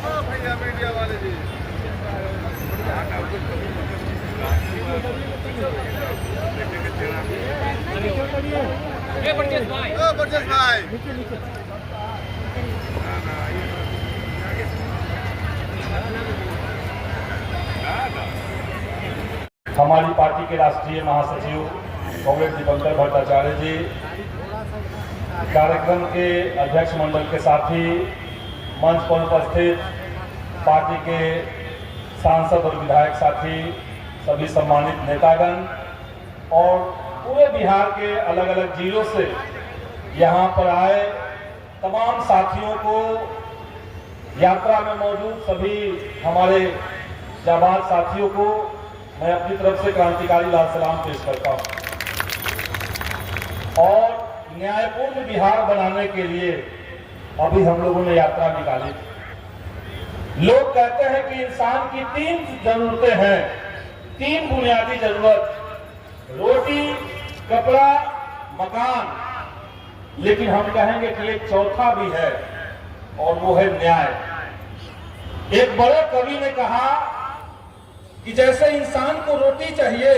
भैया मीडिया वाले जी। बरजेश भाई हमारी पार्टी के राष्ट्रीय महासचिव कांग्रेस दीपंकर भट्टाचार्य जी, कार्यक्रम के अध्यक्ष मंडल के साथी, मंच पर उपस्थित पार्टी के सांसद और विधायक साथी, सभी सम्मानित नेतागण और पूरे बिहार के अलग अलग जिलों से यहाँ पर आए तमाम साथियों को, यात्रा में मौजूद सभी हमारे जाबाज साथियों को मैं अपनी तरफ से क्रांतिकारी लाल सलाम पेश करता हूँ। और न्यायपूर्ण बिहार बनाने के लिए अभी हम लोगों ने यात्रा निकाली। लोग कहते हैं कि इंसान की 3 जरूरतें हैं, 3 बुनियादी जरूरत, रोटी, कपड़ा, मकान, लेकिन हम कहेंगे कि एक चौथा भी है और वो है न्याय। एक बड़े कवि ने कहा कि जैसे इंसान को रोटी चाहिए,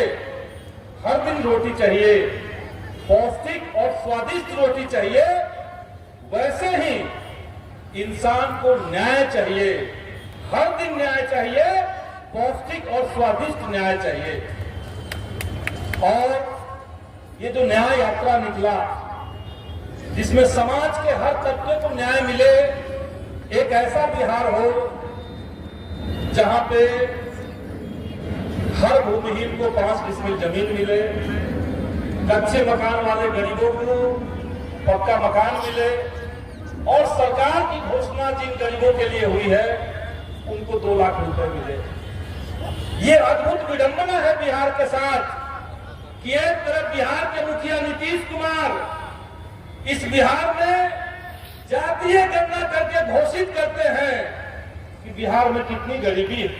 हर दिन रोटी चाहिए, पौष्टिक और स्वादिष्ट रोटी चाहिए, वैसे ही इंसान को न्याय चाहिए, हर दिन न्याय चाहिए, पौष्टिक और स्वादिष्ट न्याय चाहिए। और ये जो न्याय यात्रा निकला, जिसमें समाज के हर तबके को न्याय मिले, एक ऐसा बिहार हो जहां पे हर भूमिहीन को 5 डिसमिल जमीन मिले, कच्चे मकान वाले गरीबों को पक्का मकान मिले और सरकार की घोषणा जिन गरीबों के लिए हुई है उनको 2 लाख रुपए मिले। ये अद्भुत विडंबना है बिहार के साथ कि एक तरफ बिहार के मुखिया नीतीश कुमार इस बिहार में जातीय गणना करके घोषित करते हैं कि बिहार में कितनी गरीबी है,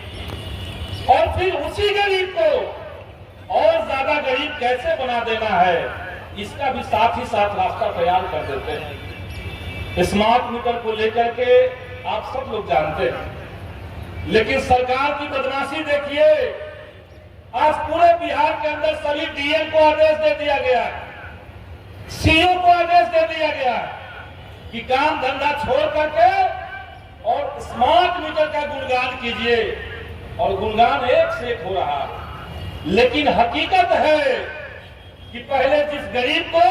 और फिर उसी गरीब को और ज्यादा गरीब कैसे बना देना है, इसका भी साथ ही साथ रास्ता तैयार कर देते हैं। स्मार्ट मीटर को लेकर के आप सब लोग जानते हैं, लेकिन सरकार की बदमाशी देखिए। आज पूरे बिहार के अंदर सभी डीएम को आदेश दे दिया गया है, सीओ को आदेश दे दिया गया है कि काम धंधा छोड़ करके और स्मार्ट मीटर का गुणगान कीजिए, और गुणगान एक से एक हो रहा है। लेकिन हकीकत है कि पहले जिस गरीब को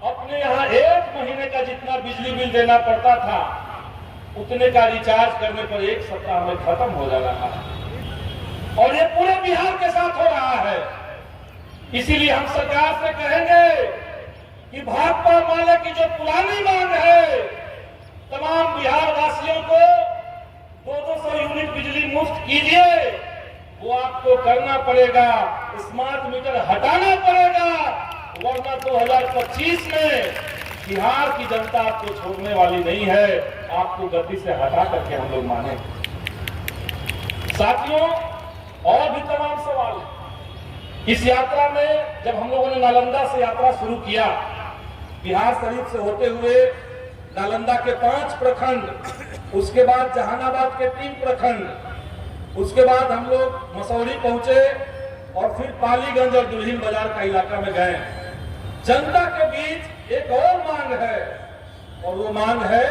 अपने यहाँ 1 महीने का जितना बिजली बिल देना पड़ता था, उतने का रिचार्ज करने पर 1 सप्ताह में खत्म हो जा रहा है, और ये पूरे बिहार के साथ हो रहा है। इसीलिए हम सरकार से कहेंगे कि भाकपा माले की जो पुरानी मांग है, तमाम बिहार वासियों को 200 यूनिट बिजली मुफ्त कीजिए, वो आपको करना पड़ेगा। स्मार्ट मीटर हटाना पड़ेगा, वरना 2025 में बिहार की जनता आपको छोड़ने वाली नहीं है, आपको गति से हटा करके हम लोग माने। साथियों, और भी तमाम सवाल है। इस यात्रा में जब हम लोगों ने नालंदा से यात्रा शुरू किया, बिहार शरीफ से होते हुए नालंदा के 5 प्रखंड, उसके बाद जहानाबाद के 3 प्रखंड, उसके बाद हम लोग मसौरी पहुंचे और फिर पालीगंज और दुल्हिन बाजार का इलाका में गए। जनता के बीच एक और मांग है, और वो मांग है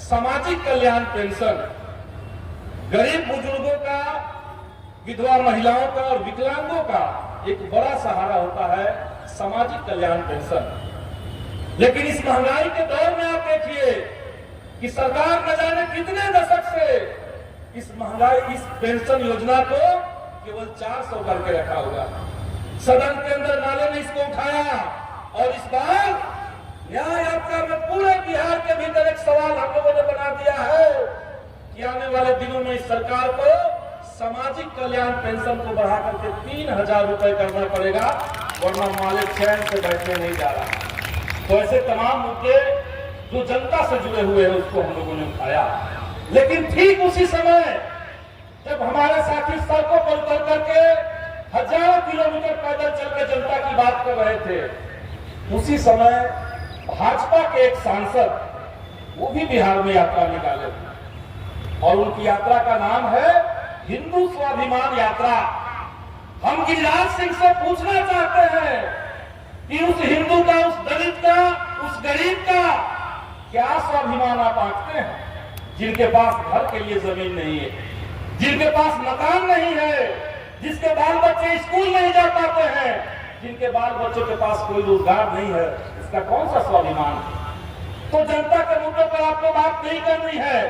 सामाजिक कल्याण पेंशन। गरीब बुजुर्गों का, विधवा महिलाओं का और विकलांगों का एक बड़ा सहारा होता है सामाजिक कल्याण पेंशन। लेकिन इस महंगाई के दौर में आप देखिए कि सरकार न जाने कितने दशक से इस महंगाई, इस पेंशन योजना को केवल 400 करके रखा हुआ। सदन के अंदर नाले ने इसको उठाया, और इस बार न्याय यात्रा में पूरे बिहार के भीतर एक सवाल हम लोगों ने बना दिया है कि आने वाले दिनों में इस सरकार को सामाजिक कल्याण पेंशन को बढ़ा करके 3000 रुपए करना पड़ेगा, वरना मालिक चैन से बैठने नहीं जा रहा। तो ऐसे तमाम मुद्दे जो जनता से जुड़े हुए हैं उसको हम लोगों ने उठाया। लेकिन ठीक उसी समय जब हमारे साथी सड़कों पर उतर करके हजारों किलोमीटर पैदल चल के जनता की बात कर रहे थे, उसी समय भाजपा के एक सांसद वो भी बिहार में यात्रा निकाले। और उनकी यात्रा का नाम है हिंदू स्वाभिमान यात्रा। हम गिरिराज सिंह से पूछना चाहते हैं कि उस हिंदू का, उस दलित का, उस गरीब का क्या स्वाभिमान आप आंकते हैं, जिनके पास घर के लिए जमीन नहीं है, जिनके पास मकान नहीं है, जिसके बाल बच्चे स्कूल नहीं जा पाते हैं, जिनके बाल बच्चों के पास कोई रोजगार नहीं है, इसका कौन सा स्वाभिमान? तो जनता के मुद्दों पर आपको बात नहीं करनी है।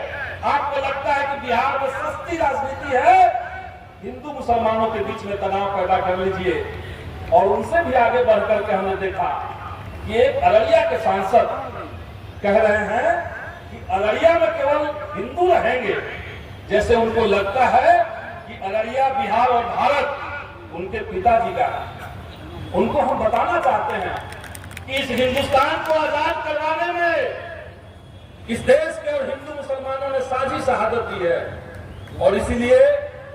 आपको लगता है कि बिहार में सस्ती राजनीति है, हिंदू मुसलमानों के बीच में तनाव पैदा कर लीजिए। और उनसे भी आगे बढ़कर के हमने देखा कि एक अररिया के सांसद कह रहे हैं कि अररिया में केवल हिंदू रहेंगे, जैसे उनको लगता है कि अररिया बिहार और भारत उनके पिताजी का है। उनको हम बताना चाहते हैं कि इस हिंदुस्तान को आजाद करवाने में इस देश के और हिंदू मुसलमानों ने साझी शहादत दी है, और इसीलिए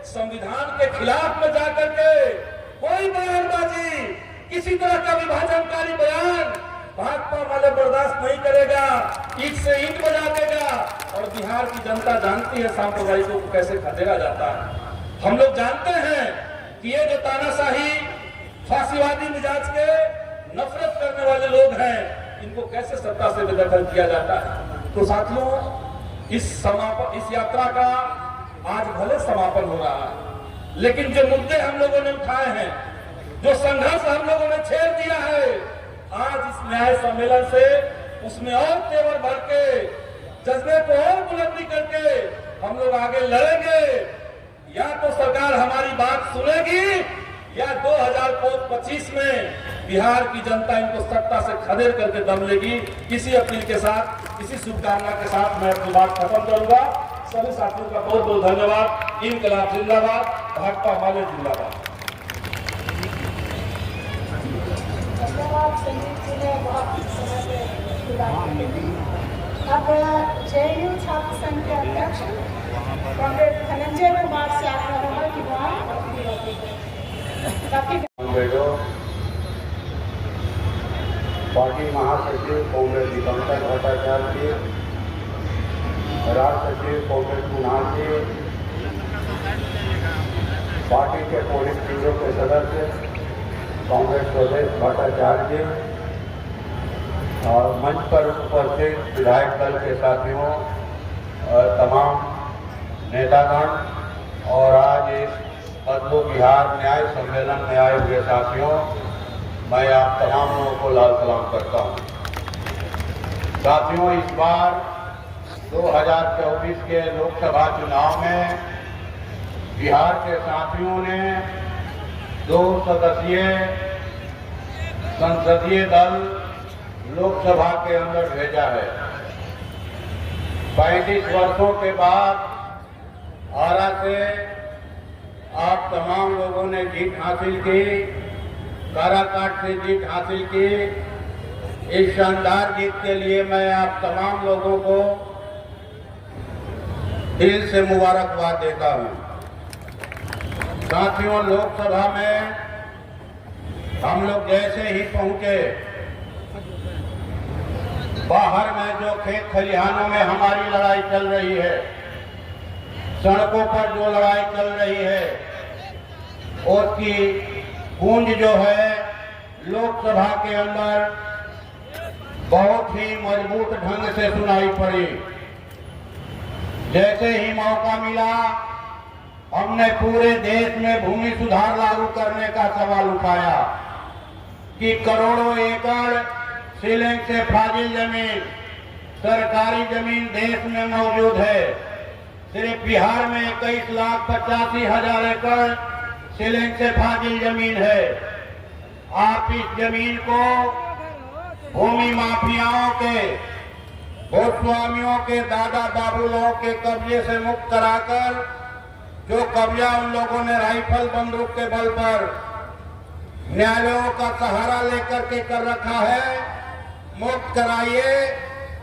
संविधान के खिलाफ में जाकर के कोई बयानबाजी, किसी तरह का विभाजनकारी बयान भाजपा वाले बर्दाश्त नहीं करेगा, ईंट से ईंट बजा देगा। और बिहार की जनता जानती है सांप्रदायिकों को कैसे खदेड़ा जाता है। हम लोग जानते हैं कि ये जो तानाशाही, फांसीवादी मिजाज के, नफरत करने वाले लोग हैं, इनको कैसे सत्ता से बेदखल किया जाता है। तो साथियों, इस यात्रा का आज भले समापन हो रहा है, लेकिन जो मुद्दे हम लोगों ने उठाए हैं, जो संघर्ष हम लोगों ने छेड़ दिया है, आज इस न्याय सम्मेलन से उसमें और तेवर भर के, जज्बे को और बुलंदी करके हम लोग आगे लड़ेंगे। या तो सरकार हमारी बात सुनेगी, या 2025 में बिहार की जनता इनको सत्ता से खदेड़ करके दम लेगी। इसी अपील के साथ, इसी शुभकामना के साथ मैं अपनी बात खत्म करूंगा। सभी साथियों का बहुत बहुत धन्यवाद। इनकलाब जिंदाबाद, भाजपा वाले जिंदाबाद। धन्यवाद संदीप जी ने बहुत समय से बात की। अब जेएनयू छात्र संघ के अध्यक्ष कॉमरेड धनंजय कुमार से आपका होगा कि पार्टी महासचिव कॉमरेड दीपंकर भट्टाचार्य जी, राज्य सचिव कॉमरेड कुणाल जी, पार्टी के पोलित ब्यूरो के सदस्य कॉमरेड स्वदेश भट्टाचार्य जी, और मंच पर उपस्थित विधायक दल के साथियों, तमाम नेतागण और आज इस बदलू बिहार न्याय सम्मेलन में आए हुए साथियों, मैं आप तमाम लोगों को लाल सलाम करता हूं। साथियों, इस बार 2024 के लोकसभा चुनाव में बिहार के साथियों ने 2 सदस्यीय संसदीय दल लोकसभा के अंदर भेजा है। 35 वर्षों के बाद आरा से आप तमाम लोगों ने जीत हासिल की, काराकाट से जीत हासिल की। इस शानदार जीत के लिए मैं आप तमाम लोगों को दिल से मुबारकबाद देता हूं। साथियों, लोकसभा में हम लोग जैसे ही पहुंचे, बाहर में जो खेत खलिहानों में हमारी लड़ाई चल रही है, सड़कों पर जो लड़ाई चल रही है, उसकी गूंज जो है लोकसभा के अंदर बहुत ही मजबूत ढंग से सुनाई पड़ी। जैसे ही मौका मिला, हमने पूरे देश में भूमि सुधार लागू करने का सवाल उठाया कि करोड़ों एकड़ सीलिंग से फाजिल जमीन, सरकारी जमीन देश में मौजूद है। सिर्फ बिहार में 21,85,000 एकड़ सीलिंग से फाजिल जमीन है। आप इस जमीन को भूमि माफियाओं के, भूस्वामियों के, दादा बाबू लोगों के कब्जे से मुक्त कराकर, जो कब्जा उन लोगों ने राइफल बंदूक के बल पर न्यायालयों का सहारा लेकर के कर रखा है, मुक्त कराइए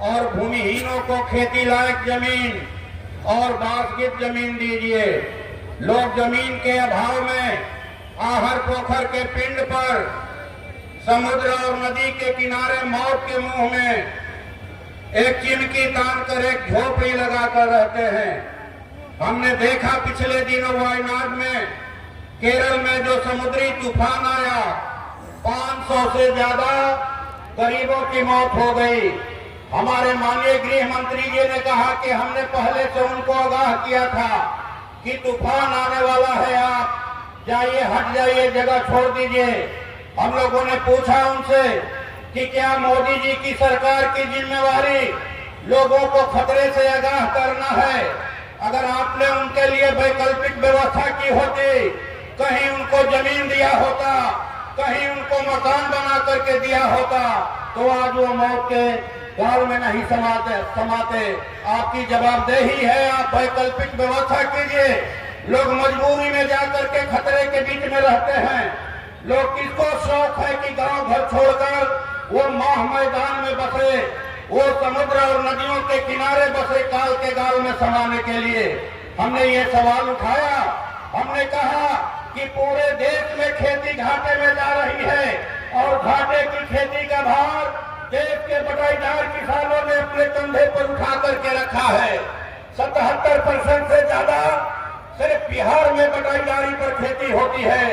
और भूमिहीनों को खेती लायक जमीन और बासगीत जमीन दीजिए। लोग जमीन के अभाव में आहर पोखर के पिंड पर, समुद्र और नदी के किनारे मौत के मुंह में एक चिमकी तान कर एक झोपड़ी लगाकर रहते हैं। हमने देखा पिछले दिनों वायनाड में, केरल में जो समुद्री तूफान आया, 500 से ज्यादा गरीबों की मौत हो गई। हमारे माननीय गृह मंत्री जी ने कहा कि हमने पहले से उनको आगाह किया था कि तूफान आने वाला है, आप जाइए, हट जाइए, जगह छोड़ दीजिए। हम लोगों ने पूछा उनसे कि क्या मोदी जी की सरकार की जिम्मेवारी लोगों को खतरे से आगाह करना है? अगर आपने उनके लिए वैकल्पिक व्यवस्था की होती, कहीं उनको जमीन दिया होता, कहीं उनको मकान बना करके दिया होता, तो आज वो मौत के गाल में नहीं समाते। आपकी जवाबदेही है, आप वैकल्पिक व्यवस्था कीजिए। लोग मजबूरी में जाकर के खतरे के बीच में रहते हैं। लोग किसको शौक है कि गांव घर छोड़कर वो माह मैदान में बसे, वो समुद्र और नदियों के किनारे बसे काल के गाल में समाने के लिए। हमने ये सवाल उठाया, हमने कहा कि पूरे देश में खेती घाटे में जा रही है और घाटे की खेती का भार देश के बटाईदार किसानों ने अपने कंधे पर उठा करके रखा है। 77% से ज्यादा सिर्फ बिहार में बटाईदारी पर खेती होती है,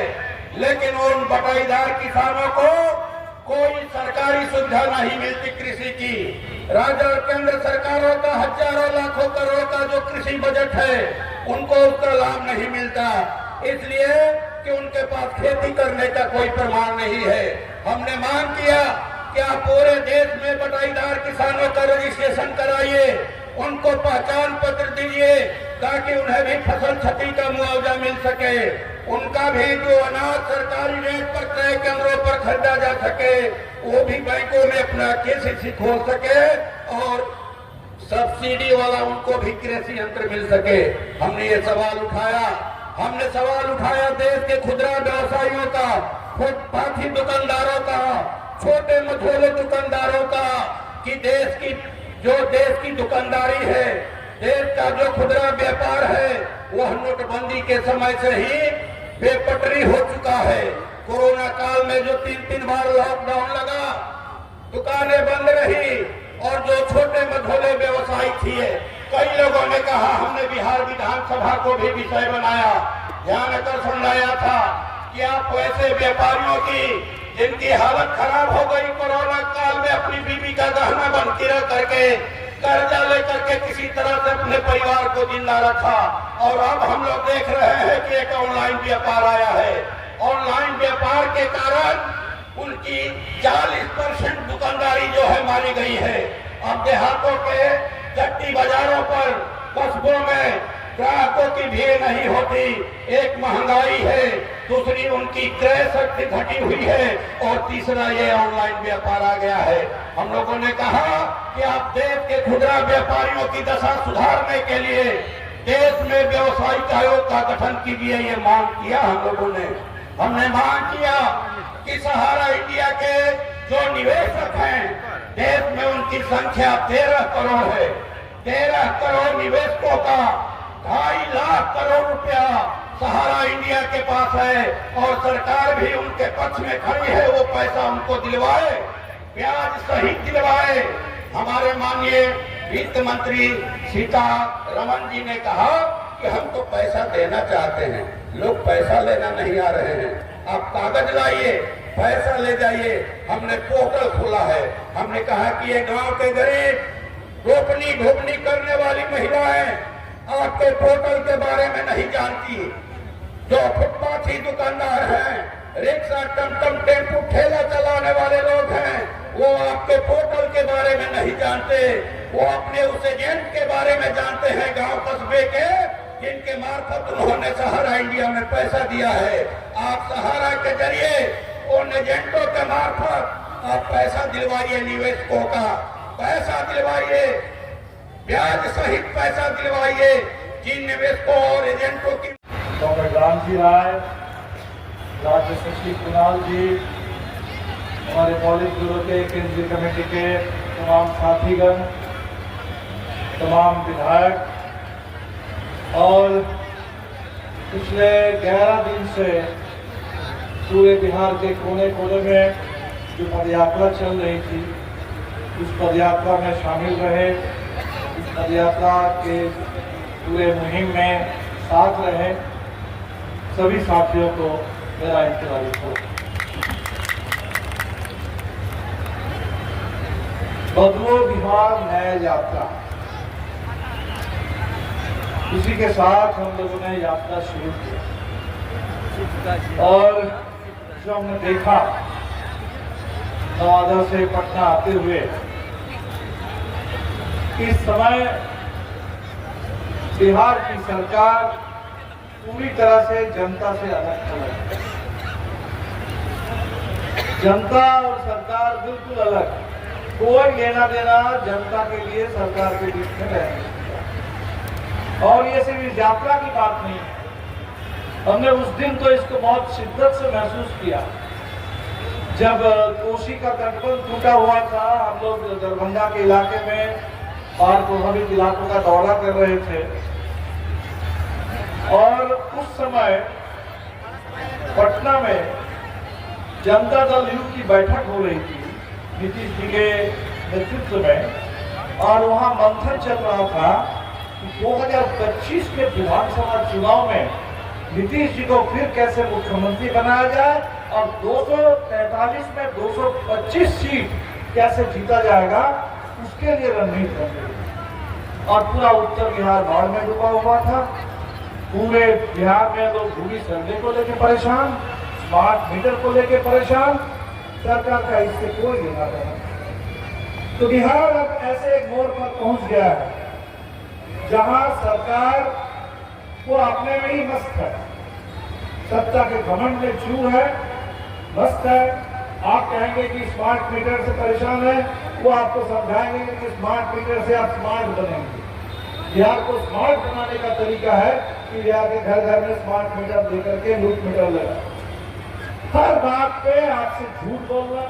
लेकिन उन बटाईदार किसानों को कोई सरकारी सुविधा नहीं मिलती कृषि की। राज्य और केंद्र सरकारों का हजारों लाखों करोड़ का जो कृषि बजट है, उनको उसका लाभ नहीं मिलता, इसलिए कि उनके पास खेती करने का कोई प्रमाण नहीं है। हमने मांग किया कि आप पूरे देश में बटाईदार किसानों का रजिस्ट्रेशन कराइए, उनको पहचान पत्र दीजिए, ताकि उन्हें भी फसल क्षति का मुआवजा मिल सके, उनका भी जो अनाज सरकारी रेट पर क्रय केंद्रों पर खरीदा जा सके, वो भी बैंकों में अपना केसीसी खोल सके और सब्सिडी वाला उनको भी कृषि यंत्र मिल सके। हमने ये सवाल उठाया। हमने सवाल उठाया देश के खुदरा व्यवसायियों का, फुटपाथी दुकानदारों का, छोटे मझोले दुकानदारों का, कि देश की दुकानदारी है, देश का जो खुदरा व्यापार है, वह नोटबंदी के समय से ही बेपटरी हो चुका है। कोरोना काल में जो 3 बार लॉकडाउन लगा, दुकानें बंद रही और जो छोटे मझोले व्यवसायी थे, कई लोगों ने कहा, हमने बिहार विधानसभा को भी विषय बनाया, ध्यान आकर्षण लाया था कि आप वैसे व्यापारियों की जिनकी हालत खराब हो गई कोरोना काल में, अपनी बीवी का गहना बनती रह करके कर्जा लेकर के किसी तरह से अपने परिवार को जिंदा रखा, और अब हम लोग देख रहे हैं कि एक ऑनलाइन व्यापार आया है। ऑनलाइन व्यापार के कारण उनकी 40% दुकानदारी जो है मारी गई है। अब देहातों के चट्टी बाजारों पर, कस्बों में ग्राहकों की भीड़ नहीं होती। एक महंगाई है, दूसरी उनकी क्रय शक्ति घटी हुई है, और तीसरा ये ऑनलाइन व्यापार आ गया है। हम लोगों ने कहा कि आप देश के खुदरा व्यापारियों की दशा सुधारने के लिए देश में व्यवसायिक आयोग का गठन कीजिए, ये मांग किया हम लोगों ने। हमने मांग किया कि सहारा इंडिया के जो निवेशक हैं, देश में उनकी संख्या 13 करोड़ है। 13 करोड़ निवेशकों का 2.5 लाख करोड़ रुपया सहारा इंडिया के पास है, और सरकार भी उनके पक्ष में खड़ी है। वो पैसा उनको दिलवाए, ब्याज सहित दिलवाए। हमारे माननीय वित्त मंत्री सीतारमण जी ने कहा कि हम तो पैसा देना चाहते हैं, लोग पैसा लेना नहीं आ रहे हैं, आप कागज लाइए, पैसा ले जाइए। हमने पोर्टल खोला है। हमने कहा कि ये गांव के गरीब रोपनी ढोपनी करने वाली महिलाएं आपके पोर्टल के बारे में नहीं जानती। जो फुटपाथी दुकानदार हैं, रिक्शा, टमटम, टेम्पू, ठेला चलाने वाले लोग हैं, वो आपके पोर्टल के बारे में नहीं जानते। वो अपने उस एजेंट के बारे में जानते हैं, गांव कस्बे के, जिनके मार्फत उन्होंने सहारा इंडिया में पैसा दिया है। आप सहारा के जरिए उन एजेंटों के मार्फत आप पैसा दिलवाइए, निवेशकों का पैसा दिलवाइए, ब्याज सहित पैसा दिलवाइए जिन निवेशकों और एजेंटों की। डॉक्टर रामजी राय, राज्य सचिव कुणाल जी, हमारे पॉलिट ब्यूरो के केंद्रीय कमेटी के तमाम साथीगण, तमाम विधायक, और पिछले 11 दिन से पूरे बिहार के कोने कोने में जो पदयात्रा चल रही थी, उस पदयात्रा में शामिल रहे। इस पदयात्रा के पूरे मुहिम में साथ रहे सभी साथियों को मेरा इंतजारी हो। बदलो बिहार नया यात्रा, इसी के साथ हम लोगों ने यात्रा शुरू की और जो हमने देखा नवादा से पटना आते हुए इस समय बिहार की सरकार पूरी तरह से जनता से अलग थलग है। जनता और सरकार बिल्कुल अलग, कोई लेना देना जनता के लिए सरकार के बीच में रहने। और ये सिर्फ यात्रा की बात नहीं है, हमने उस दिन तो इसको बहुत शिद्दत से महसूस किया जब कोसी का तटबंध टूटा हुआ था। हम लोग दरभंगा के इलाके में बाढ़ प्रभावित इलाकों का दौरा कर रहे थे और उस समय पटना में जनता दल यू की बैठक हो रही थी नीतीश जी के नेतृत्व में, और वहां मंथन चल रहा था कि 2025 के विधानसभा चुनाव में नीतीश जी को फिर कैसे मुख्यमंत्री बनाया जाए और 243 में 225 सीट कैसे जीता जाएगा, उसके लिए रणनीति बन रही। और पूरा उत्तर बिहार बाढ़ में डूबा हुआ था। पूरे बिहार में लोग भूमि सर्वे को लेकर परेशान, स्मार्ट मीटर को लेकर परेशान, सरकार का इससे कोई लेना देना। तो बिहार अब ऐसे एक मोड़ पर पहुंच गया है जहां सरकार वो अपने में ही मस्त है, सत्ता के घमंड में चूर है, मस्त है। आप कहेंगे कि स्मार्ट मीटर से परेशान है, वो आपको समझाएंगे कि स्मार्ट मीटर से आप स्मार्ट बनेंगे। बिहार को स्मार्ट बनाने का तरीका है कि बिहार के घर घर में स्मार्ट मीटर लेकर के लूट मीटर लगा, हर बात पे आपसे झूठ बोलना,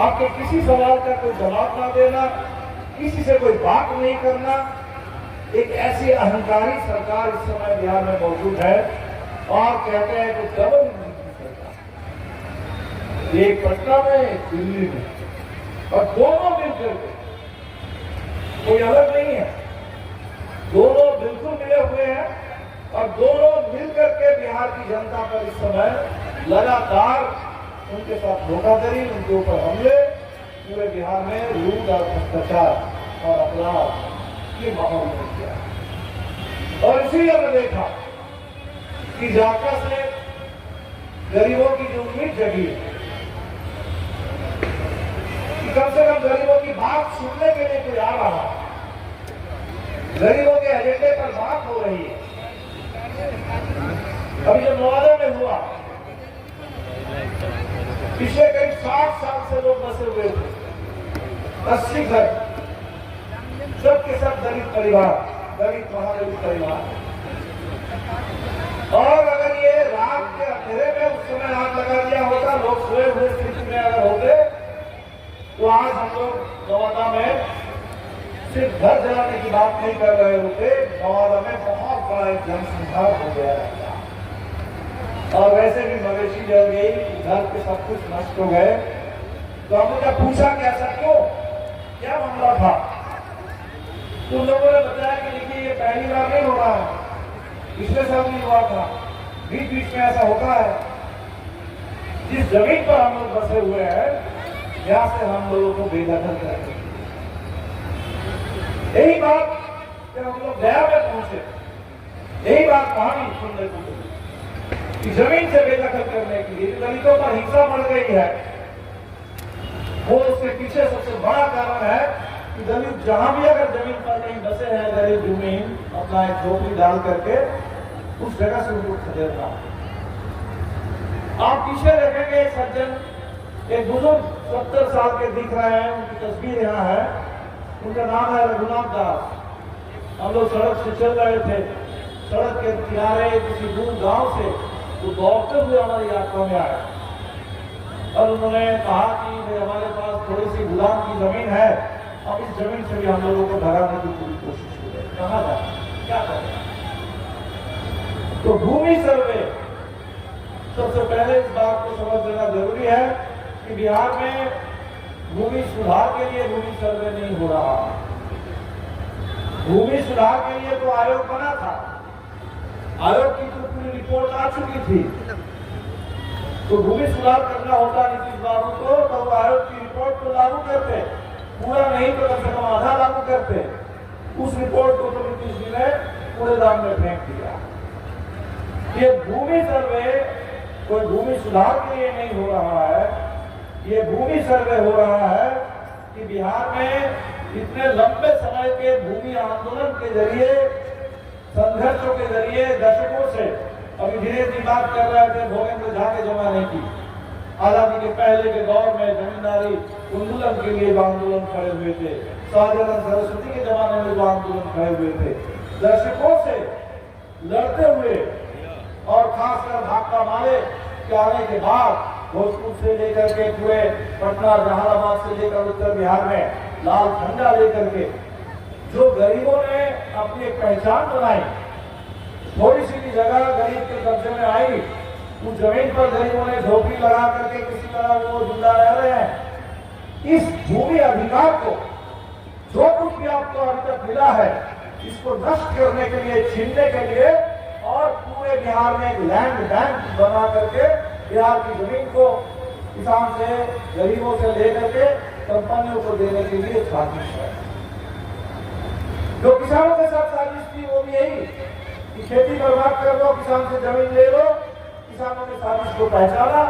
आपके किसी सवाल का कोई जवाब ना देना, किसी से कोई बात नहीं करना। एक ऐसी अहंकारी सरकार इस समय बिहार में मौजूद है और कहते हैं कि डबल इंजन की सरकार, एक पटना में एक दिल्ली में, और दोनों मिलकर के, कोई अलग नहीं है, दोनों बिल्कुल मिले हुए हैं और दोनों मिलकर के बिहार की जनता पर इस समय लगातार उनके साथ धोखाधड़ी, उनके ऊपर हमले, पूरे बिहार में लूट और भ्रष्टाचार और अपराध ये माहौल बन गया। और इसीलिए हमने देखा कि जाका से गरीबों की जो उम्मीद जगी है कि कम से कम गरीबों की बात सुनने के लिए कोई आ रहा है, गरीबों के एजेंडे पर बात हो रही है। अभी जब नवादा में हुआ, पिछले करीब 60 साल से लोग बसे हुए थे, 80 घर, सबके सब दलित परिवार, दलित महादलित परिवार। और अगर ये रात के अंधेरे में उस समय आग लगा दिया होता, लोग सोए हुए स्थिति में अगर होते, तो आज हम लोग नवादा में सिर्फ घर जलाने की बात नहीं कर रहे होते, नवादा में बहुत बड़ा एक जनसंहार हो गया रहता। और वैसे भी मवेशी जल गई, घर के सब कुछ नष्ट हो गए। तो हमने जब पूछा कि ऐसा क्यों, क्या मामला था, तो लोगों ने बताया कि देखिए ये पहली बार नहीं हो रहा है, पिछले साल भी हुआ था, बीच बीच में ऐसा होता है। जिस जमीन पर हम लोग बसे हुए हैं, यहाँ से हम लोगों को बेदखल करेंगे। यही बात जब हम लोग गया में पहुंचे, यही बात कहानी सुनने को मिली कि जमीन से बेदखल करने के लिए दलितों पर हिंसा बढ़ गई है। वो उसके पीछे सबसे बड़ा कारण है कि दलित जहां भी अगर जमीन पर कहीं बसे हैं, गरीब जमीन अपना एक झोपड़ी डाल करके उस जगह से उनको खदेड़ना। आप पीछे देखेंगे एक सज्जन, एक बुजुर्ग 70 साल के दिख रहे हैं, उनकी तस्वीर यहाँ है, उनका नाम है रघुनाथ दास। हम लोग सड़क से चल रहे थे, सड़क के किनारे किसी दूर गांव से वो दौड़ते हुए हमारी यात्रा में आए और उन्होंने कहा कि हमारे पास थोड़ी सी गुलाम की जमीन है, अब इस जमीन से भी हम लोगों को भगाने की पूरी कोशिश हो रही है, कहाँ जाए, क्या करें। तो भूमि सर्वे, सबसे पहले इस बात को समझ लेना जरूरी है कि बिहार में भूमि सुधार के लिए भूमि सर्वे नहीं हो रहा। भूमि सुधार के लिए तो आयोग बना था, आयोग की तो पूरी रिपोर्ट आ चुकी थी। तो भूमि सुधार करना होता नीतीश बाबू को तो आयोग की रिपोर्ट को लागू करते, पूरा नहीं तो कम से कम आधा लागू करते। उस रिपोर्ट को तो नीतीश जी ने कूड़ेदान में फेंक दिया। ये भूमि सर्वे कोई भूमि सुधार के लिए नहीं हो रहा है, ये भूमि सर्वे हो रहा है कि बिहार में इतने लंबे समय के भूमि आंदोलन के जरिए, संघर्षों के जरिए दशकों से, अभी धीरे धीरे बात कर रहे थे भोगेंद्र झा के जमाने की, आजादी के पहले के दौर में जमींदारी उन्मूलन के लिए आंदोलन खड़े हुए थे, शाहजानंद सरस्वती के जमाने में जो आंदोलन खड़े हुए थे, दशकों से लड़ते हुए और खासकर भाकपा माले के आने के बाद भोजपुर से लेकर के पूरे पटना जहानाबाद से लेकर उत्तर बिहार में लाल झंडा लेकर के जो गरीबों ने अपनी पहचान बनाई, थोड़ी सी भी जगह गरीब के कब्जे में आई, उस जमीन पर गरीबों ने झोपड़ी लगा करके किसी तरह वो जिंदा रह रहे हैं। इस भूमि अधिकार को जो कुछ भी आपको अभी तक मिला है, इसको नष्ट करने के लिए, छीनने के लिए और पूरे बिहार में एक लैंड बैंक बना करके बिहार की जमीन को किसान से, गरीबों से लेकर के कंपनियों को देने के लिए साजिश है। जो किसानों के साथ साजिश थी वो भी यही कि खेती बर्बाद कर लो, किसान से जमीन ले लो। किसानों ने साजिश को पहचाना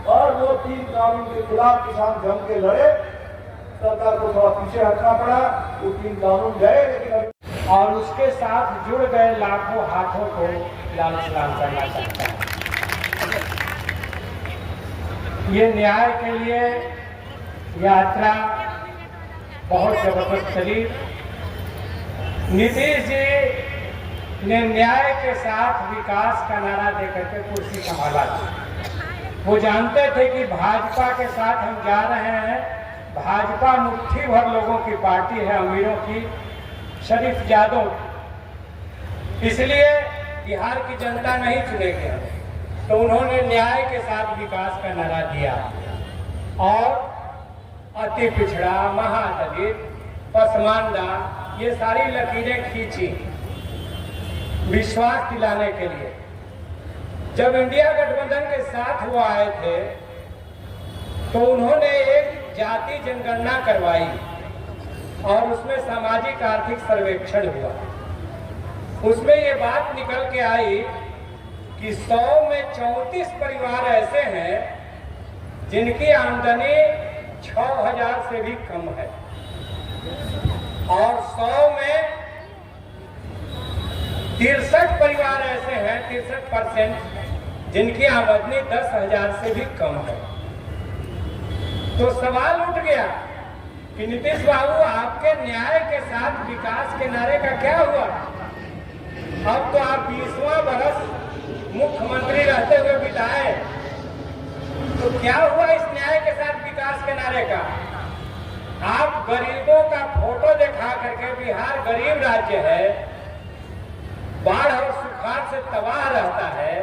और वो 3 कानून के खिलाफ किसान जम के लड़े। सरकार को थोड़ा पीछे हटना पड़ा, वो 3 कानून गए, लेकिन और उसके साथ जुड़ गए लाखों हाथों को लाल सलाम करना चाहता है। ये न्याय के लिए यात्रा बहुत जबरदस्त चली। नीतीश जी ने न्याय के साथ विकास का नारा देकर के कुर्सी संभाला थी। वो जानते थे कि भाजपा के साथ हम जा रहे हैं, भाजपा मुट्ठी भर लोगों की पार्टी है, अमीरों की, शरीफजादों, इसलिए बिहार की जनता नहीं चुनेगी। तो उन्होंने न्याय के साथ विकास का नारा दिया और अति पिछड़ा, महादलित, पसमानदा, ये सारी लकीरें खींची विश्वास दिलाने के लिए। जब इंडिया गठबंधन के साथ वो आए थे तो उन्होंने एक जाति जनगणना करवाई और उसमें सामाजिक आर्थिक सर्वेक्षण हुआ। उसमें ये बात निकल के आई कि 100 में 34 परिवार ऐसे हैं जिनकी आमदनी 6,000 से भी कम है और 100 में 63 परिवार ऐसे हैं, 63% जिनकी आमदनी 10,000 से भी कम है। तो सवाल उठ गया कि नीतीश बाबू, आपके न्याय के साथ विकास के नारे का क्या हुआ? अब तो आप 20वां बरस मुख्यमंत्री रहते हुए बिताए, तो क्या हुआ इस न्याय के साथ विकास के नारे का? आप गरीबों का फोटो दिखा करके, बिहार गरीब राज्य है, बाढ़ और सुखाड़ से तबाह रहता है,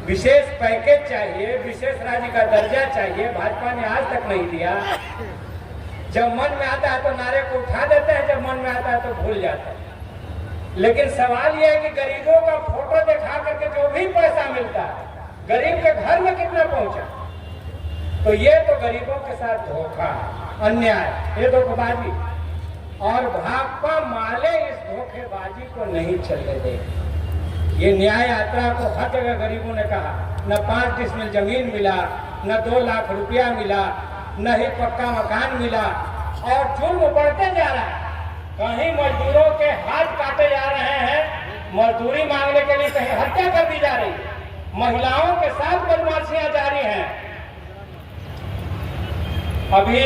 विशेष पैकेज चाहिए, विशेष राज्य का दर्जा चाहिए, भाजपा ने आज तक नहीं दिया। जब मन में आता है तो नारे को उठा देते हैं, जब मन में आता है तो भूल जाते हैं। लेकिन सवाल यह है कि गरीबों का फोटो दिखा करके जो भी पैसा मिलता है, गरीब के घर में कितना पहुंचा? तो ये तो गरीबों के साथ धोखा, अन्याय, ये धोखेबाजी। और भाकपा माले इस धोखेबाजी को नहीं चलने देंगे। ये न्याय यात्रा को हर जगह गरीबों ने कहा, न 5 डिसमिल जमीन मिला, न 2 लाख रुपया मिला, न ही पक्का मकान मिला और जुर्म बढ़ते जा रहा है। कहीं मजदूरों के हाथ काटे जा रहे हैं, मजदूरी मांगने के लिए कहीं हत्या कर दी जा रही है, महिलाओं के साथ बदमाशियां जारी हैं। अभी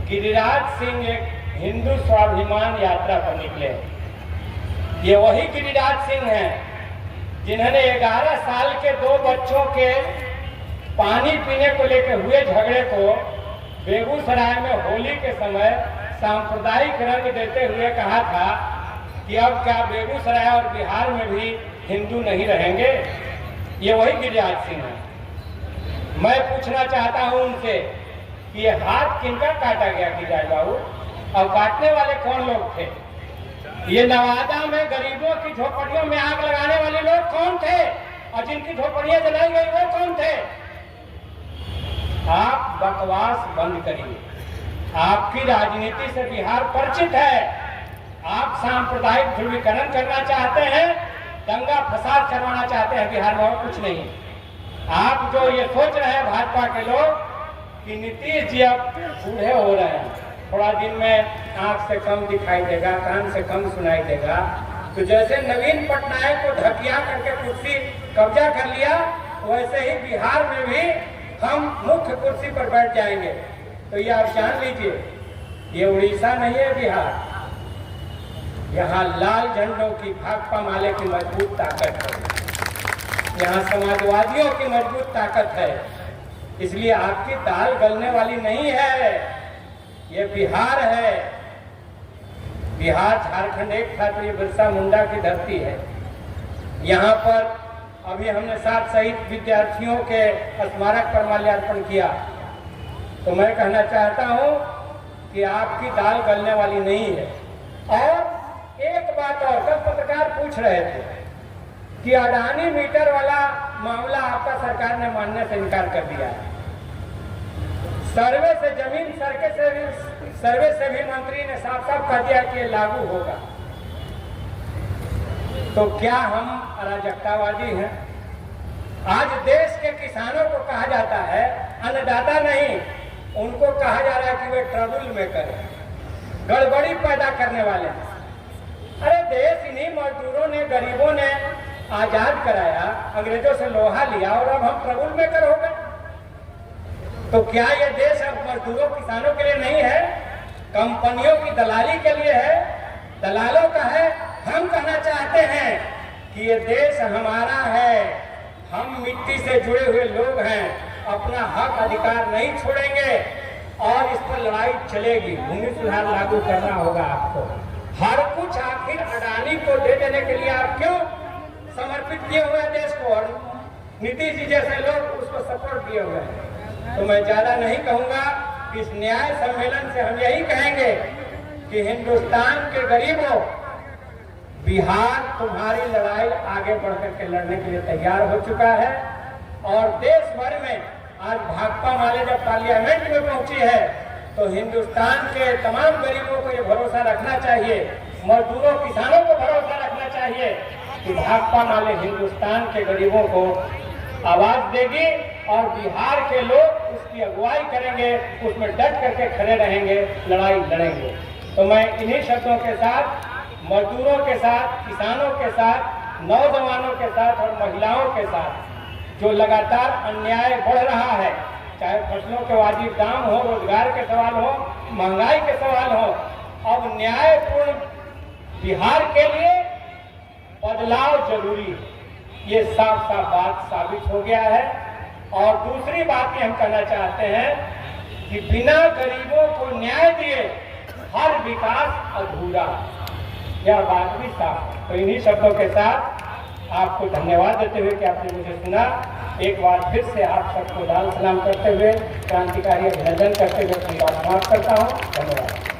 गिरिराज सिंह एक हिंदू स्वाभिमान यात्रा पर निकले। ये वही गिरिराज सिंह हैं जिन्होंने 11 साल के 2 बच्चों के पानी पीने को लेकर हुए झगड़े को बेगूसराय में होली के समय सांप्रदायिक रंग देते हुए कहा था कि अब क्या बेगूसराय और बिहार में भी हिंदू नहीं रहेंगे। ये वही गिरिराज सिंह है। मैं पूछना चाहता हूं उनसे कि ये हाथ किनका काटा गया गिरिराज बाबू, और काटने वाले कौन लोग थे? ये नवादा में गरीबों की झोपड़ियों में आग लगाने वाले लोग कौन थे और जिनकी झोपड़ियां जलाई गई वो कौन थे? आप बकवास बंद करिए। आपकी राजनीति से बिहार परिचित है। आप सांप्रदायिक ध्रुवीकरण करना चाहते हैं, दंगा फसाद करवाना चाहते हैं बिहार में, और कुछ नहीं। आप जो ये सोच रहे हैं भाजपा के लोग कि नीतीश जी अब बूढ़े हो रहे हैं, थोड़ा दिन में आंख से कम दिखाई देगा, कान से कम सुनाई देगा, तो जैसे नवीन पटनायक को धकिया करके कुर्सी कब्जा कर लिया, वैसे ही बिहार में भी हम मुख्य कुर्सी पर बैठ जाएंगे। तो ये आप जान लीजिए, ये उड़ीसा नहीं है बिहार। यहाँ लाल झंडों की भाकपा माले की मजबूत ताकत है, यहाँ समाजवादियों की मजबूत ताकत है। इसलिए आपकी दाल गलने वाली नहीं है, ये बिहार है। बिहार झारखंड एक था तो ये बिरसा मुंडा की धरती है। यहाँ पर अभी हमने 7 शहीद विद्यार्थियों के स्मारक पर माल्यार्पण किया। तो मैं कहना चाहता हूँ कि आपकी दाल गलने वाली नहीं है। और एक बात और, कल पत्रकार पूछ रहे थे कि अडानी मीटर वाला मामला आपका सरकार ने मानने से इनकार कर दिया है। सर्वे से जमीन सर्वे से भी मंत्री ने साफ साफ कह दिया कि लागू होगा। तो क्या हम अराजकतावादी हैं? आज देश के किसानों को कहा जाता है अन्नदाता नहीं, उनको कहा जा रहा है कि वे ट्रबल मेकर हैं, गड़बड़ी पैदा करने वाले हैं। अरे देश इन्हीं मजदूरों ने, गरीबों ने आजाद कराया, अंग्रेजों से लोहा लिया और अब हम ट्रबल मेकर हो गए। तो क्या ये देश अब मजदूरों किसानों के लिए नहीं है, कंपनियों की दलाली के लिए है, दलालों का है? हम कहना चाहते हैं कि ये देश हमारा है, हम मिट्टी से जुड़े हुए लोग हैं, अपना हक अधिकार नहीं छोड़ेंगे और इस पर लड़ाई चलेगी। भूमि सुधार लागू करना होगा आपको। हर कुछ आखिर अडानी को दे देने के लिए आप क्यों समर्पित किए हुए हैं देश को, और नीतीश जी जैसे लोग उसको सपोर्ट किए हुए हैं। तो मैं ज्यादा नहीं कहूंगा। इस न्याय सम्मेलन से हम यही कहेंगे कि हिंदुस्तान के गरीबों, बिहार तुम्हारी लड़ाई आगे बढ़कर के लड़ने के लिए तैयार हो चुका है। और देश भर में आज भाकपा माले जब पार्लियामेंट में पहुंची है तो हिंदुस्तान के तमाम गरीबों को ये भरोसा रखना चाहिए, मजदूरों किसानों को भरोसा रखना चाहिए कि भाकपा माले हिंदुस्तान के गरीबों को आवाज देगी और बिहार के लोग उसकी अगुवाई करेंगे, उसमें डट करके खड़े रहेंगे, लड़ाई लड़ेंगे। तो मैं इन्हीं शब्दों के साथ मजदूरों के साथ, किसानों के साथ, नौजवानों के साथ और महिलाओं के साथ जो लगातार अन्याय बढ़ रहा है, चाहे फसलों के वाजिब दाम हो, रोजगार के सवाल हो, महंगाई के सवाल हो, अब न्यायपूर्ण बिहार के लिए बदलाव जरूरी है। ये साफ साफ बात साबित हो गया है। और दूसरी बात ये हम कहना चाहते हैं कि बिना गरीबों को न्याय दिए हर विकास अधूरा, यह बात भी साफ है। तो इन्हीं शब्दों के साथ आपको धन्यवाद देते हुए कि आपने मुझे सुना, एक बार फिर से आप सबको लाल सलाम करते हुए, क्रांतिकारी अभिनंदन करते हुए अपनी बात समाप्त करता हूँ। धन्यवाद।